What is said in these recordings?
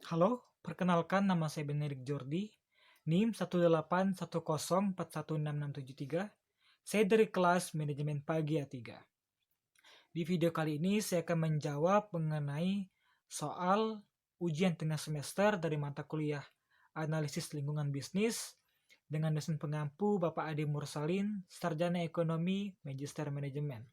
Halo, perkenalkan nama saya Benerik Jordi, NIM 18104166673. Saya dari kelas Manajemen Pagi A3. Di video kali ini saya akan menjawab mengenai soal ujian tengah semester dari mata kuliah Analisis Lingkungan Bisnis dengan dosen pengampu Bapak Ade Mursalin, Sarjana Ekonomi, Magister Manajemen.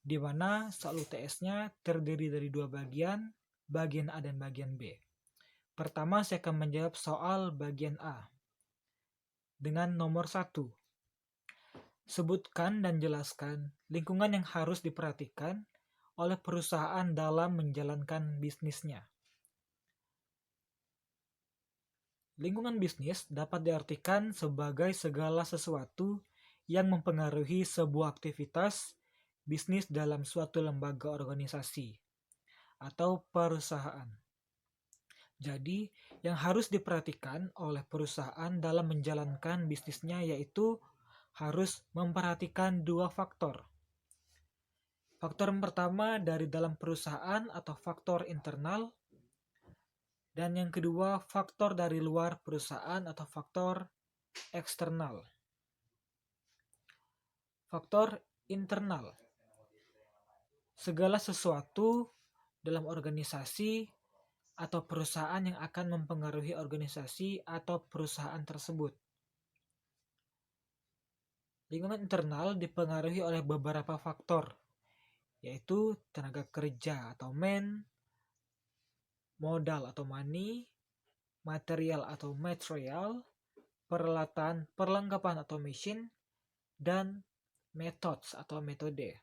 Di mana soal UTS-nya terdiri dari dua bagian A dan bagian B. Pertama, saya akan menjawab soal bagian A dengan nomor 1. Sebutkan dan jelaskan lingkungan yang harus diperhatikan oleh perusahaan dalam menjalankan bisnisnya. Lingkungan bisnis dapat diartikan sebagai segala sesuatu yang mempengaruhi sebuah aktivitas bisnis dalam suatu lembaga organisasi atau perusahaan. Jadi, yang harus diperhatikan oleh perusahaan dalam menjalankan bisnisnya yaitu harus memperhatikan dua faktor. Faktor yang pertama dari dalam perusahaan atau faktor internal, dan yang kedua faktor dari luar perusahaan atau faktor eksternal. Faktor internal. Segala sesuatu dalam organisasi atau perusahaan yang akan mempengaruhi organisasi atau perusahaan tersebut. Lingkungan internal dipengaruhi oleh beberapa faktor, yaitu tenaga kerja atau modal atau money, material atau material, peralatan, perlengkapan atau machine, dan methods atau metode.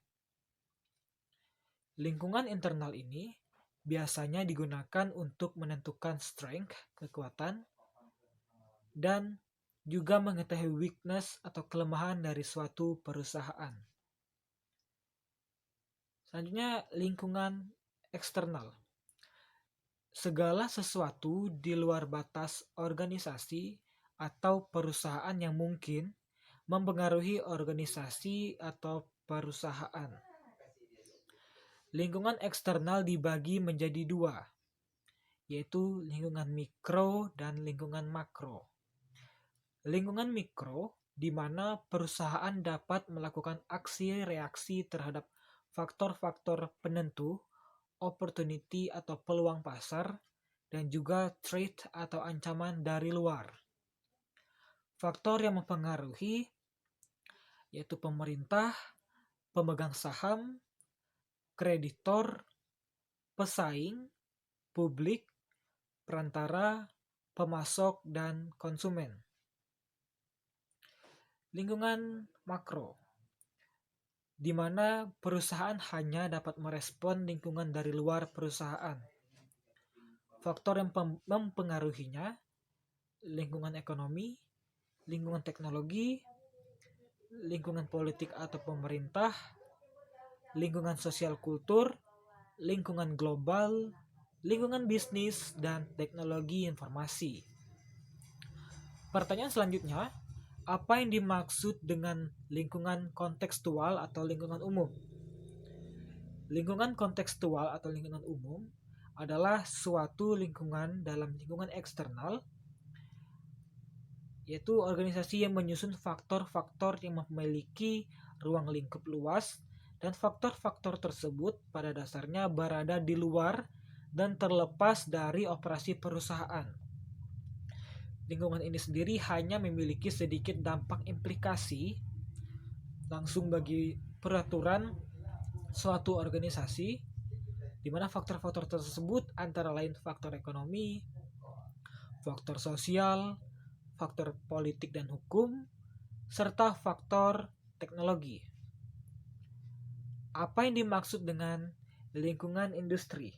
Lingkungan internal ini biasanya digunakan untuk menentukan strength, kekuatan, dan juga mengetahui weakness atau kelemahan dari suatu perusahaan. Selanjutnya, lingkungan eksternal. Segala sesuatu di luar batas organisasi atau perusahaan yang mungkin mempengaruhi organisasi atau perusahaan. Lingkungan eksternal dibagi menjadi dua, yaitu lingkungan mikro dan lingkungan makro. Lingkungan mikro, di mana perusahaan dapat melakukan aksi reaksi terhadap faktor-faktor penentu, opportunity atau peluang pasar, dan juga threat atau ancaman dari luar. Faktor yang mempengaruhi yaitu pemerintah, pemegang saham, kreditor, pesaing, publik, perantara, pemasok, dan konsumen. Lingkungan makro, di mana perusahaan hanya dapat merespon lingkungan dari luar perusahaan. Faktor yang mempengaruhinya, lingkungan ekonomi, lingkungan teknologi, lingkungan politik atau pemerintah, lingkungan sosial kultur, lingkungan global, lingkungan bisnis, dan teknologi informasi. Pertanyaan selanjutnya, apa yang dimaksud dengan lingkungan kontekstual atau lingkungan umum? Lingkungan kontekstual atau lingkungan umum adalah suatu lingkungan dalam lingkungan eksternal, yaitu organisasi yang menyusun faktor-faktor yang memiliki ruang lingkup luas, dan faktor-faktor tersebut pada dasarnya berada di luar dan terlepas dari operasi perusahaan. Lingkungan ini sendiri hanya memiliki sedikit dampak implikasi langsung bagi peraturan suatu organisasi, di mana faktor-faktor tersebut antara lain faktor ekonomi, faktor sosial, faktor politik dan hukum, serta faktor teknologi. Apa yang dimaksud dengan lingkungan industri?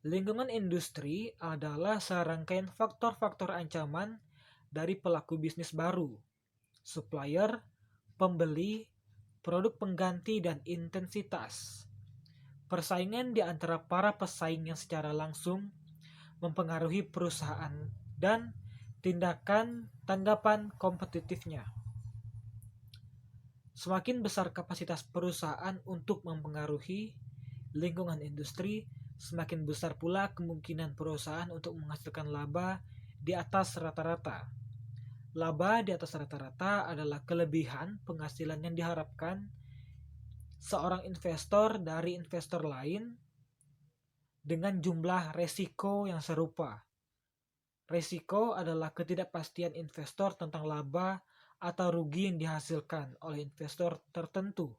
Lingkungan industri adalah serangkaian faktor-faktor ancaman dari pelaku bisnis baru, supplier, pembeli, produk pengganti, dan intensitas. Persaingan di antara para pesaing yang secara langsung mempengaruhi perusahaan dan tindakan tanggapan kompetitifnya. Semakin besar kapasitas perusahaan untuk mempengaruhi lingkungan industri, semakin besar pula kemungkinan perusahaan untuk menghasilkan laba di atas rata-rata. Laba di atas rata-rata adalah kelebihan penghasilan yang diharapkan seorang investor dari investor lain dengan jumlah resiko yang serupa. Resiko adalah ketidakpastian investor tentang laba atau rugi yang dihasilkan oleh investor tertentu.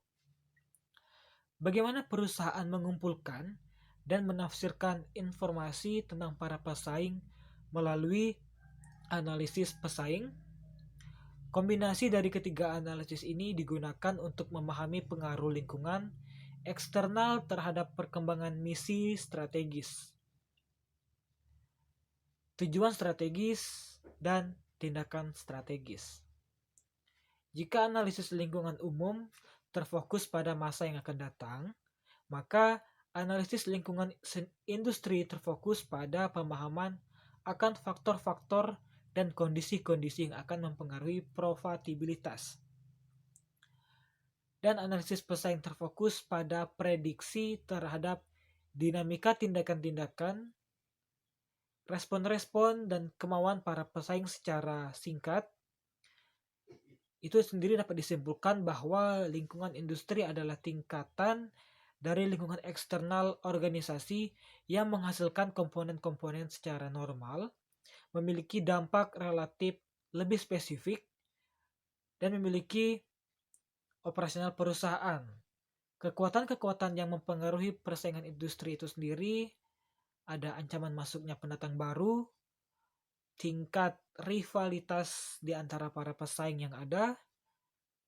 Bagaimana perusahaan mengumpulkan dan menafsirkan informasi tentang para pesaing melalui analisis pesaing? Kombinasi dari ketiga analisis ini digunakan untuk memahami pengaruh lingkungan eksternal terhadap perkembangan misi strategis, tujuan strategis, dan tindakan strategis. Jika analisis lingkungan umum terfokus pada masa yang akan datang, maka analisis lingkungan industri terfokus pada pemahaman akan faktor-faktor dan kondisi-kondisi yang akan mempengaruhi profitabilitas. Dan analisis pesaing terfokus pada prediksi terhadap dinamika tindakan-tindakan, respon-respon, dan kemauan para pesaing secara singkat. Itu sendiri dapat disimpulkan bahwa lingkungan industri adalah tingkatan dari lingkungan eksternal organisasi yang menghasilkan komponen-komponen secara normal, memiliki dampak relatif lebih spesifik, dan memiliki operasional perusahaan. Kekuatan-kekuatan yang mempengaruhi persaingan industri itu sendiri ada ancaman masuknya pendatang baru, tingkat rivalitas di antara para pesaing yang ada,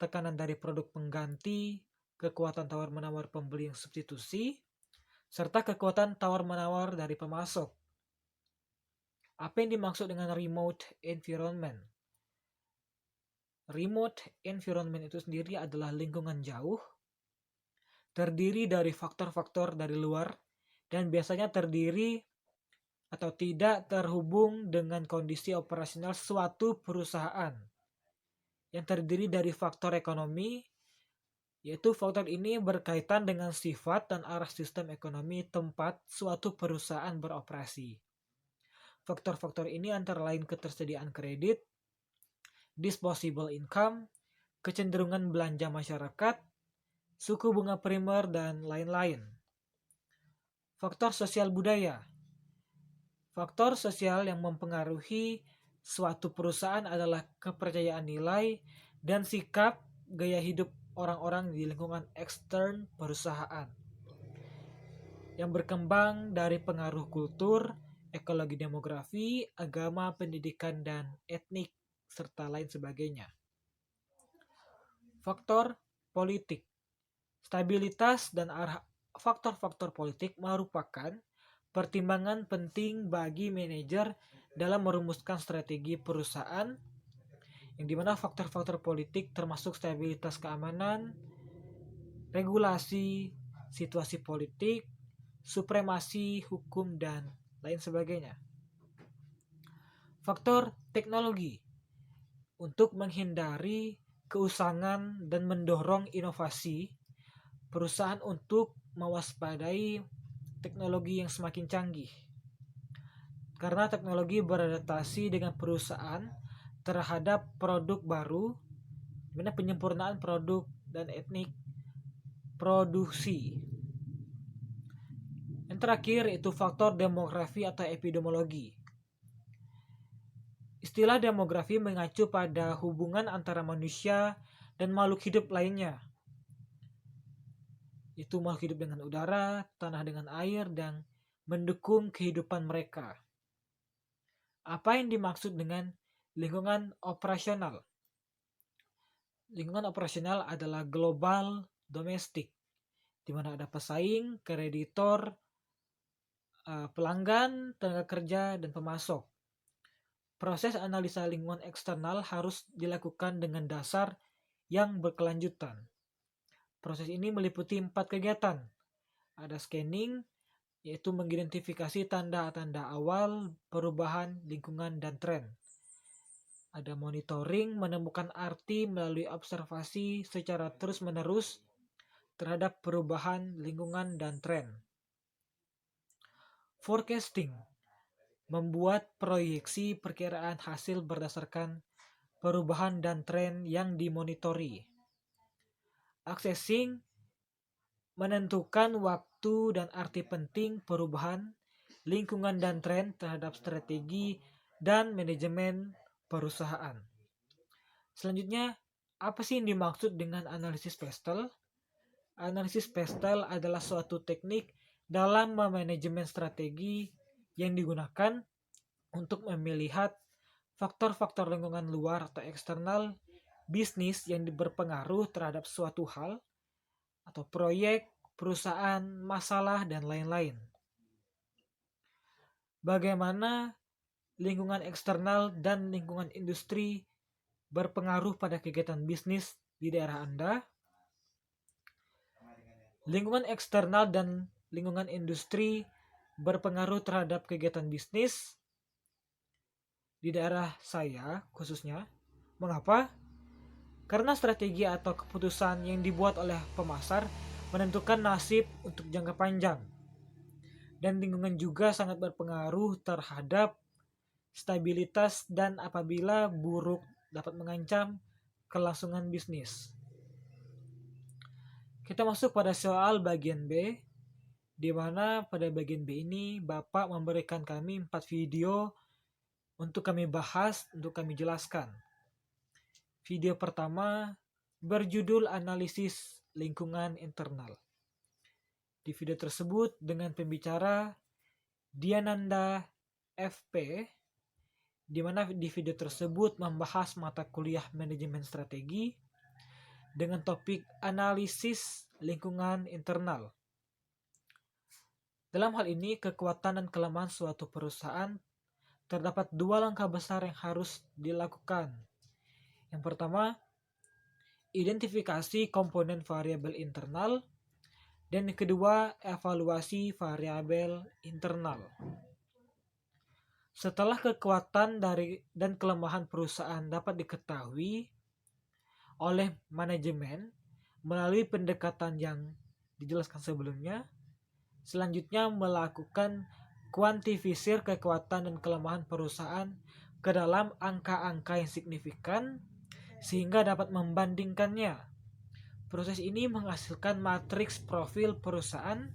tekanan dari produk pengganti, kekuatan tawar-menawar pembeli yang substitusi, serta kekuatan tawar-menawar dari pemasok. Apa yang dimaksud dengan remote environment? Remote environment itu sendiri adalah lingkungan jauh, terdiri dari faktor-faktor dari luar, dan biasanya terdiri atau tidak terhubung dengan kondisi operasional suatu perusahaan yang terdiri dari faktor ekonomi, yaitu faktor ini berkaitan dengan sifat dan arah sistem ekonomi tempat suatu perusahaan beroperasi. Faktor-faktor ini antara lain ketersediaan kredit, disposable income, kecenderungan belanja masyarakat, suku bunga primer, dan lain-lain. Faktor sosial budaya. Faktor sosial yang mempengaruhi suatu perusahaan adalah kepercayaan nilai dan sikap gaya hidup orang-orang di lingkungan ekstern perusahaan yang berkembang dari pengaruh kultur, ekologi demografi, agama, pendidikan, dan etnik, serta lain sebagainya. Faktor politik. Stabilitas dan arah faktor-faktor politik merupakan pertimbangan penting bagi manajer dalam merumuskan strategi perusahaan, yang dimana faktor-faktor politik termasuk stabilitas keamanan, regulasi, situasi politik, supremasi hukum, dan lain sebagainya. Faktor teknologi. Untuk menghindari keusangan dan mendorong inovasi, perusahaan untuk mewaspadai teknologi yang semakin canggih. Karena teknologi beradaptasi dengan perusahaan terhadap produk baru, dimana penyempurnaan produk dan etnik produksi. Yang terakhir itu faktor demografi atau epidemiologi. Istilah demografi mengacu pada hubungan antara manusia dan makhluk hidup lainnya. Itu makhluk hidup dengan udara, tanah dengan air, dan mendukung kehidupan mereka. Apa yang dimaksud dengan lingkungan operasional? Lingkungan operasional adalah global domestik, di mana ada pesaing, kreditor, pelanggan, tenaga kerja, dan pemasok. Proses analisa lingkungan eksternal harus dilakukan dengan dasar yang berkelanjutan. Proses ini meliputi 4 kegiatan. Ada scanning, yaitu mengidentifikasi tanda-tanda awal perubahan lingkungan dan tren. Ada monitoring, menemukan arti melalui observasi secara terus-menerus terhadap perubahan lingkungan dan tren. Forecasting membuat proyeksi perkiraan hasil berdasarkan perubahan dan tren yang dimonitori. Accessing menentukan waktu dan arti penting perubahan, lingkungan dan tren terhadap strategi dan manajemen perusahaan. Selanjutnya, apa sih yang dimaksud dengan analisis PESTEL? Analisis PESTEL adalah suatu teknik dalam manajemen strategi yang digunakan untuk melihat faktor-faktor lingkungan luar atau eksternal bisnis yang berpengaruh terhadap suatu hal atau proyek, perusahaan, masalah, dan lain-lain. Bagaimana lingkungan eksternal dan lingkungan industri berpengaruh pada kegiatan bisnis di daerah Anda? Lingkungan eksternal dan lingkungan industri berpengaruh terhadap kegiatan bisnis di daerah saya khususnya. Mengapa? Karena strategi atau keputusan yang dibuat oleh pemasar menentukan nasib untuk jangka panjang. Dan lingkungan juga sangat berpengaruh terhadap stabilitas dan apabila buruk dapat mengancam kelangsungan bisnis. Kita masuk pada soal bagian B, di mana pada bagian B ini Bapak memberikan kami 4 video untuk kami bahas, untuk kami jelaskan. Video pertama berjudul analisis lingkungan internal. Di video tersebut dengan pembicara Diananda FP, di mana di video tersebut membahas mata kuliah manajemen strategi dengan topik analisis lingkungan internal. Dalam hal ini, kekuatan dan kelemahan suatu perusahaan terdapat 2 langkah besar yang harus dilakukan. Yang pertama, identifikasi komponen variabel internal, dan yang kedua, evaluasi variabel internal. Setelah kekuatan dan kelemahan perusahaan dapat diketahui oleh manajemen melalui pendekatan yang dijelaskan sebelumnya, selanjutnya melakukan kuantifisir kekuatan dan kelemahan perusahaan ke dalam angka-angka yang signifikan sehingga dapat membandingkannya. Proses ini menghasilkan matriks profil perusahaan.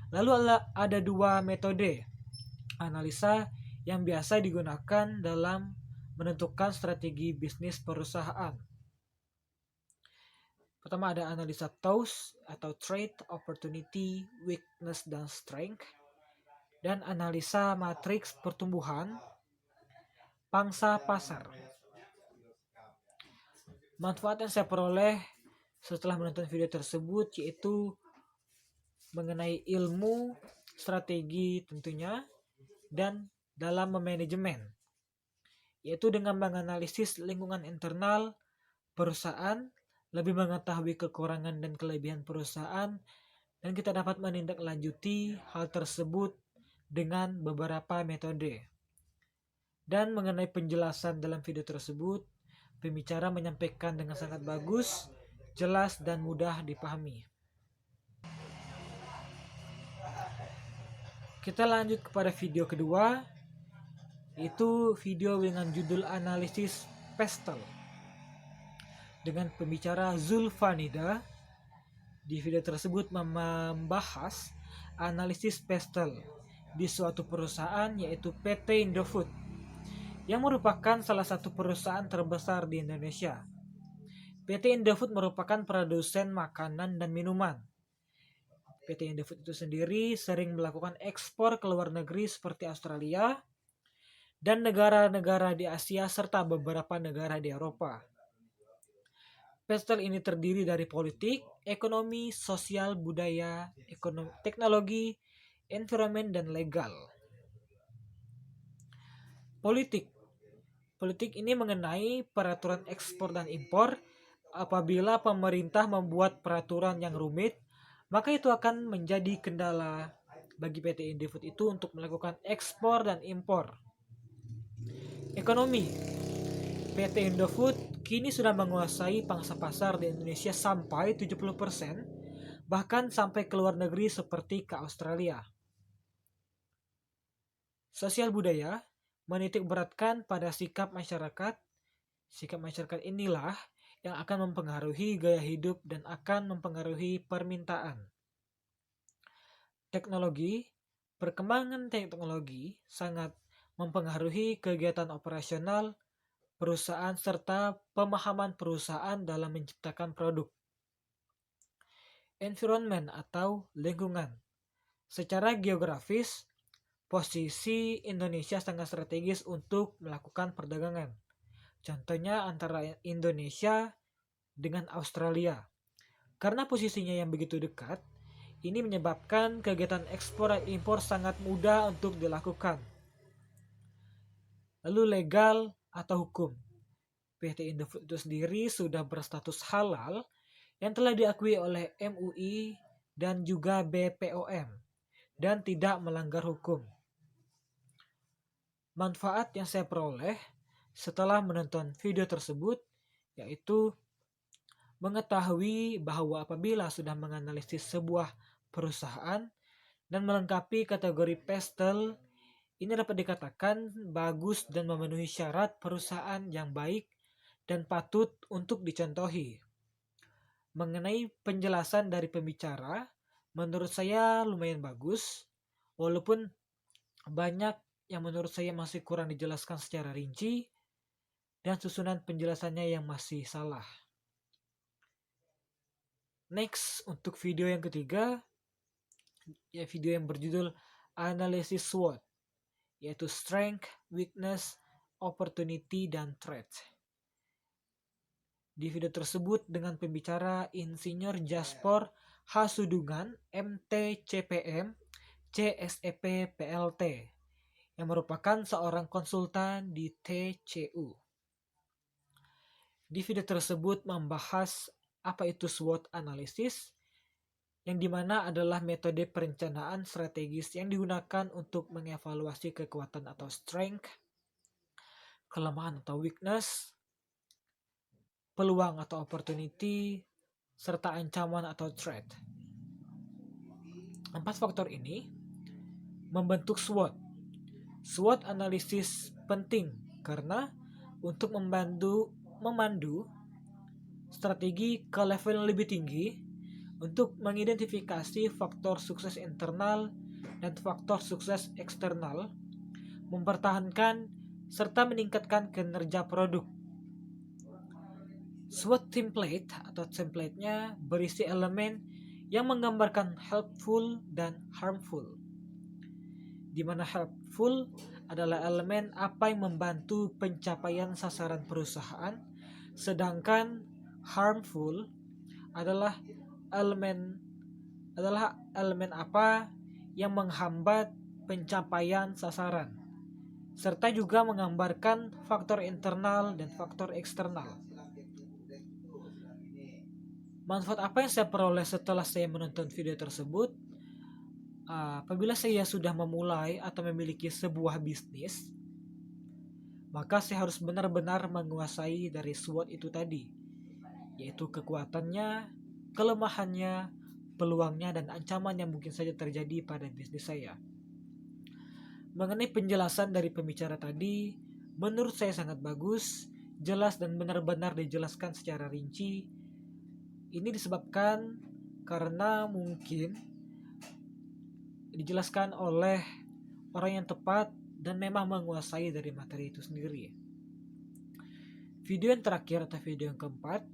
Lalu ada 2 metode analisa yang biasa digunakan dalam menentukan strategi bisnis perusahaan. Pertama ada analisa TOWS atau Trade, Opportunity, Weakness, dan Strength. Dan analisa matriks pertumbuhan pangsa pasar. Manfaat yang saya peroleh setelah menonton video tersebut yaitu mengenai ilmu, strategi tentunya, dan dalam memanajemen. Yaitu dengan menganalisis lingkungan internal perusahaan, lebih mengetahui kekurangan dan kelebihan perusahaan, dan kita dapat menindaklanjuti hal tersebut dengan beberapa metode. Dan mengenai penjelasan dalam video tersebut, pembicara menyampaikan dengan sangat bagus, jelas, dan mudah dipahami. Kita lanjut kepada video kedua, yaitu video dengan judul analisis PESTEL dengan pembicara Zulfanida. Di video tersebut membahas analisis PESTEL di suatu perusahaan yaitu PT Indofood yang merupakan salah satu perusahaan terbesar di Indonesia. PT Indofood merupakan produsen makanan dan minuman. PT Indofood itu sendiri sering melakukan ekspor ke luar negeri seperti Australia dan negara-negara di Asia serta beberapa negara di Eropa. PESTEL ini terdiri dari politik, ekonomi, sosial, budaya, teknologi, environment, dan legal. Politik ini mengenai peraturan ekspor dan impor. Apabila pemerintah membuat peraturan yang rumit, maka itu akan menjadi kendala bagi PT Indofood itu untuk melakukan ekspor dan impor. Ekonomi. PT Indofood kini sudah menguasai pangsa pasar di Indonesia sampai 70%, bahkan sampai ke luar negeri seperti ke Australia. Sosial budaya menitik beratkan pada sikap masyarakat. Sikap masyarakat inilah yang akan mempengaruhi gaya hidup dan akan mempengaruhi permintaan. Teknologi, perkembangan teknologi sangat mempengaruhi kegiatan operasional perusahaan serta pemahaman perusahaan dalam menciptakan produk. Environment atau lingkungan. Secara geografis, posisi Indonesia sangat strategis untuk melakukan perdagangan. Contohnya antara Indonesia dengan Australia. Karena posisinya yang begitu dekat, ini menyebabkan kegiatan ekspor dan impor sangat mudah untuk dilakukan. Lalu legal atau hukum. PT Indofood itu sendiri sudah berstatus halal yang telah diakui oleh MUI dan juga BPOM dan tidak melanggar hukum. Manfaat yang saya peroleh setelah menonton video tersebut yaitu mengetahui bahwa apabila sudah menganalisis sebuah perusahaan dan melengkapi kategori PESTEL, ini dapat dikatakan bagus dan memenuhi syarat perusahaan yang baik dan patut untuk dicontohi. Mengenai penjelasan dari pembicara, menurut saya lumayan bagus, walaupun banyak yang menurut saya masih kurang dijelaskan secara rinci, dan susunan penjelasannya yang masih salah. Next, untuk video yang ketiga, ya video yang berjudul Analisis SWOT, yaitu Strength, Weakness, Opportunity, dan Threat. Di video tersebut dengan pembicara Insinyur Jaspor Hasudungan, MT CPM, CSEP PLT, yang merupakan seorang konsultan di TCU. Di video tersebut membahas apa itu SWOT analysis, yang dimana adalah metode perencanaan strategis yang digunakan untuk mengevaluasi kekuatan atau strength, kelemahan atau weakness, peluang atau opportunity, serta ancaman atau threat. 4 faktor ini membentuk SWOT. SWOT analisis penting karena untuk memandu strategi ke level yang lebih tinggi untuk mengidentifikasi faktor sukses internal dan faktor sukses eksternal, mempertahankan serta meningkatkan kinerja produk. SWOT template atau template-nya berisi elemen yang menggambarkan helpful dan harmful. Di mana helpful adalah elemen apa yang membantu pencapaian sasaran perusahaan, sedangkan harmful adalah elemen apa yang menghambat pencapaian sasaran, serta juga menggambarkan faktor internal dan faktor eksternal. Manfaat apa yang saya peroleh setelah saya menonton video tersebut? Apabila saya sudah memulai atau memiliki sebuah bisnis, maka saya harus benar-benar menguasai dari SWOT itu tadi, yaitu kekuatannya, kelemahannya, peluangnya, dan ancaman yang mungkin saja terjadi pada bisnis saya. Mengenai penjelasan dari pembicara tadi, menurut saya sangat bagus, jelas dan benar-benar dijelaskan secara rinci. Ini disebabkan karena mungkin dijelaskan oleh orang yang tepat dan memang menguasai dari materi itu sendiri. Video yang terakhir atau video yang keempat,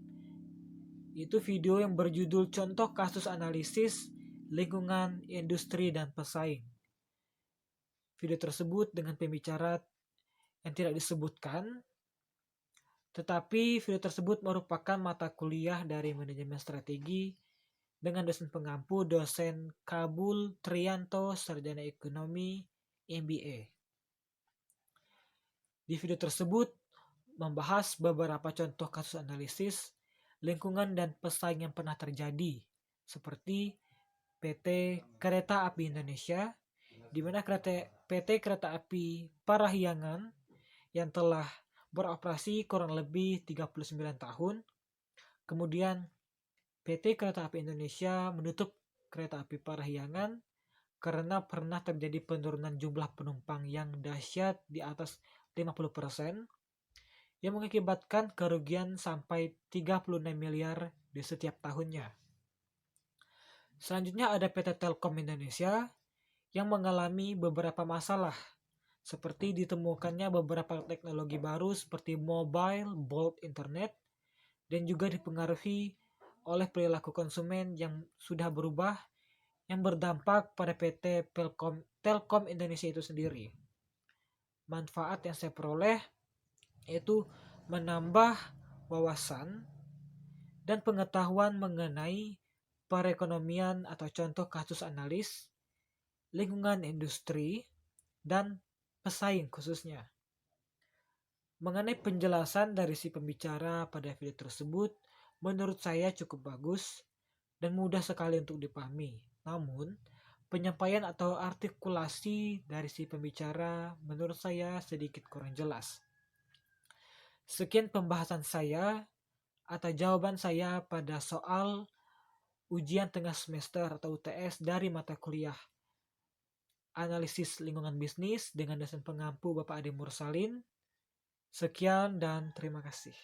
itu video yang berjudul Contoh Kasus Analisis Lingkungan, Industri, dan Pesaing. Video tersebut dengan pembicara yang tidak disebutkan, tetapi video tersebut merupakan mata kuliah dari manajemen strategi dengan dosen pengampu dosen Kabul Trianto, sarjana ekonomi MBA. Di video tersebut membahas beberapa contoh kasus analisis lingkungan dan pesaing yang pernah terjadi, seperti PT Kereta Api Indonesia, di mana PT Kereta Api Parahyangan yang telah beroperasi kurang lebih 39 tahun. Kemudian PT Kereta Api Indonesia menutup Kereta Api Parahyangan karena pernah terjadi penurunan jumlah penumpang yang dahsyat di atas 50%, yang mengakibatkan kerugian sampai 36 miliar di setiap tahunnya. Selanjutnya ada PT Telkom Indonesia yang mengalami beberapa masalah, seperti ditemukannya beberapa teknologi baru seperti mobile bold internet, dan juga dipengaruhi oleh perilaku konsumen yang sudah berubah, yang berdampak pada PT Telkom Indonesia itu sendiri. Manfaat yang saya peroleh yaitu menambah wawasan dan pengetahuan mengenai perekonomian atau contoh kasus analis, lingkungan industri, dan pesaing khususnya. Mengenai penjelasan dari si pembicara pada video tersebut, menurut saya cukup bagus dan mudah sekali untuk dipahami. Namun, penyampaian atau artikulasi dari si pembicara menurut saya sedikit kurang jelas. Sekian pembahasan saya atau jawaban saya pada soal ujian tengah semester atau UTS dari mata kuliah Analisis Lingkungan Bisnis dengan dosen pengampu Bapak Ade Mursalin. Sekian dan terima kasih.